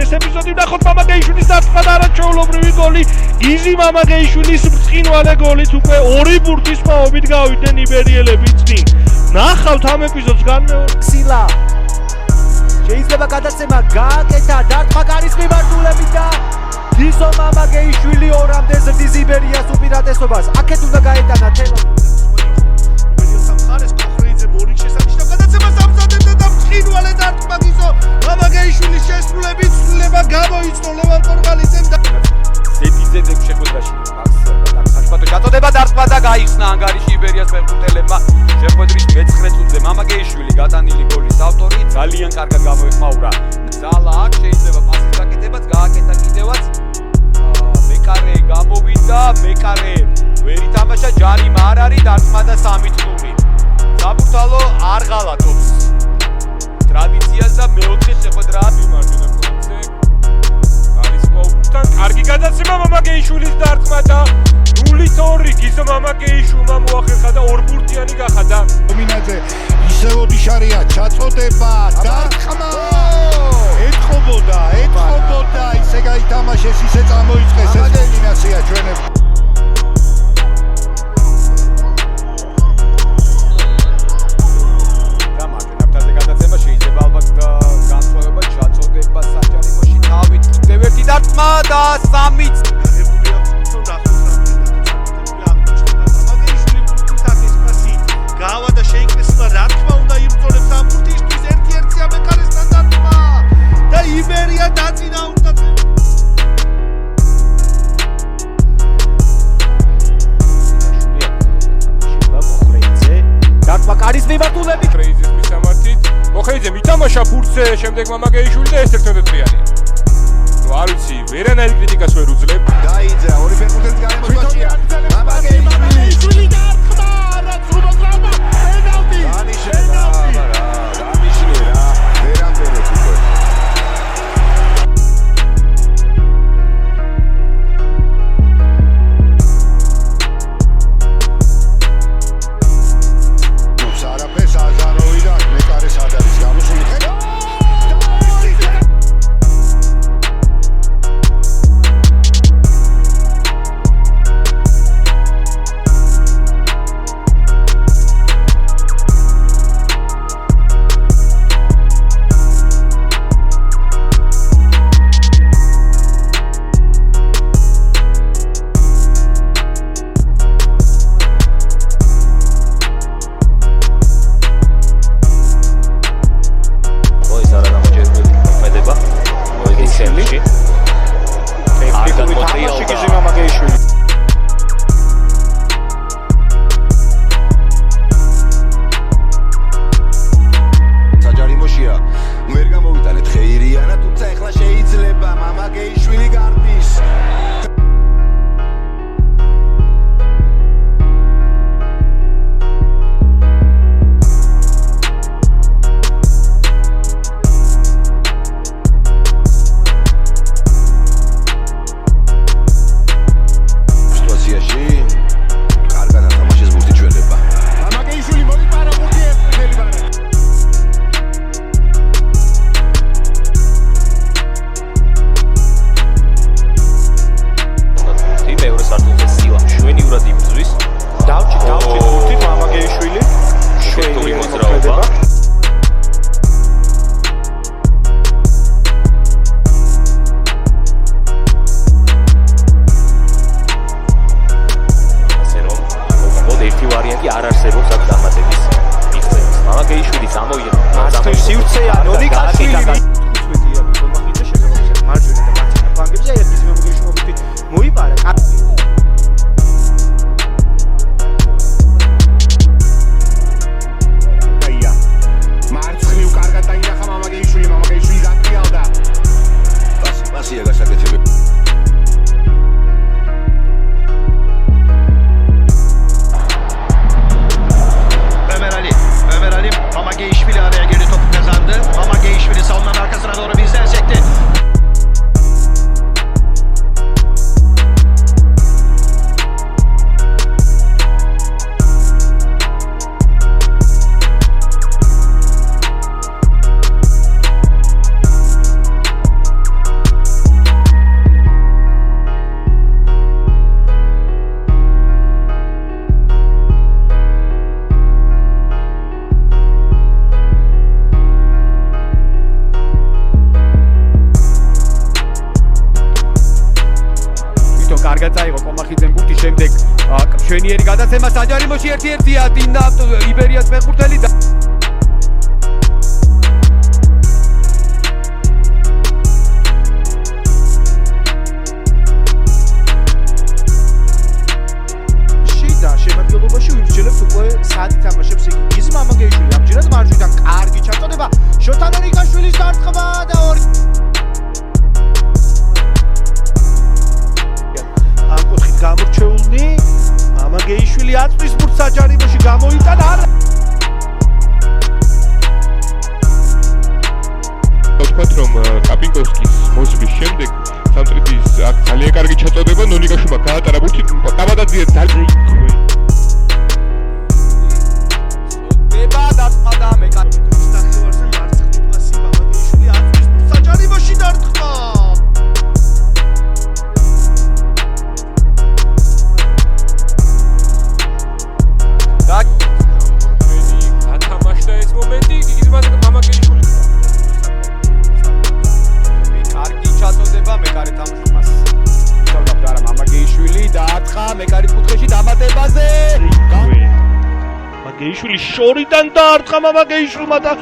ეს ეპიზოდი ვნახოთ მამაგეიშვილის დარტყმა და არაჩვეულებრივი გოლი. იზი მამაგეიშვილის ბრწყინვალე გოლით უკვე 2 ბურთის მოვით გავიდნენ იბერიელები წინ. ნახავთ ამ ეპიზოდს განმეორე. სილა შეიძლება გადაცემა გააკეთა დარტყმა კარის მიმართულებით და დისო მამაგეიშვილი ორამდე ზრდის იბერიას უპირატესობას. აქეთ უნდა გაეტანა თელა. იბერიელს სამხარეს კოხრიძე მორიგ შესანიშნავ გადაცემას ამზადებდა და ბრწყინვალე დარტყმა დისო მამაგეიშვილის შესრულებით ცვლილება გამოიწვო ლევან პორღალიძემ და ზედიზედებ შეხვედრაში ხაშბატო ჩაწოდება დარტყმა და გაიხსნა ანგარიში იბერიას ფეხბურთელებმა. შეხვედრის მე-9 წუთზე მამაგეიშვილი გატანილი გოლის ავტორი ძალიან კარგად გამოეხმაურა. ძალა აქ შეიძლება პასის გაკეთებაც გააკეთა კიდევაც. მეკარე გამოვიდა, მეკარე ვერ ითამაშა, ჯარიმა არ არის, დარტყმა და 3-0. საბურთალო არ ღალატობს ტრადიციას და მეოთხე შეხვედრაა მიმარჯვენე ფლანგზე. არის მოუბურთან კარგი გადაცემა მამაგეიშვილის დარტყმა და 0-2 გიზო მამაგეიშვილმა მოახერხა და 2 ბურთიანი გახადა. მინაძე ისევ ოდიშარია ჩაწოდება დარტყმა ეთყობოდა ისე გაითამაშეს ისე წამოიწყეს ეს კომბინაცია ჩვენებს. დამარჯვენებთან გადაცემა შეიძლება ალბათ განსხვავება ჩაწოდება საჯარიმოში თავით კიდევ ერთი დარტყმა და 3 გავა და შეიკრესილა რა თქმა უნდა იბრძოლებს ამ ბურთისთვის ერთ-ერთია მეკარეს სტანდარტმა და იბერია დაწინაურდა. დარტყმა კარის მიმართულებით ფრეიზის მისამართით მოხეიძემ ითამაშა ბურთზე, შემდეგ მამაგეიშვილი და ეს 1-1-იანი. ნუ არ ვიცი, ვერანაირ კრიტიკას ვერ უძლებ. დაიძრა ორი ფეხბურთელის გარემოსვაშია მამაგეიშვილი დარტყმა რა ცრუბადრავა პენალტი დამიშლე რა ვერამდენეთ უკვე არაფერს აზაროვი და მეკარეს არ არის გამოსული. კარგად წაიღო კომახიძემ ბურთი, შემდეგ მშვენიერი გადაცემა საჯარიმოში 1-1-ია დინდა იბერიას ფეხბურთელი და შემადგენლობაში ვიმსჯელებს უკვე სად თამაშობს იგი. იზი მამაგეიშვილი ამჯერად მარჯვიდან კარგი ჩაწოდება. შოთან ერიკაშვილის დარტყმა და ორი ამ კუთხით გამორჩეულნი მამაგეიშვილი აწვის ბურთს საჯარიმოში გამოიტანა. ვთქვათ რომ კაპინკოვსკის მოსვლის შემდეგ სამტრიდის აქ ძალიან კარგი ჩაწოდება ნონიკაშვილმა გაატარა ბურთი კაბადაძე ძალიან მამაგეიშვილი შორიდან დაარტყა მამაგეიშვილმა და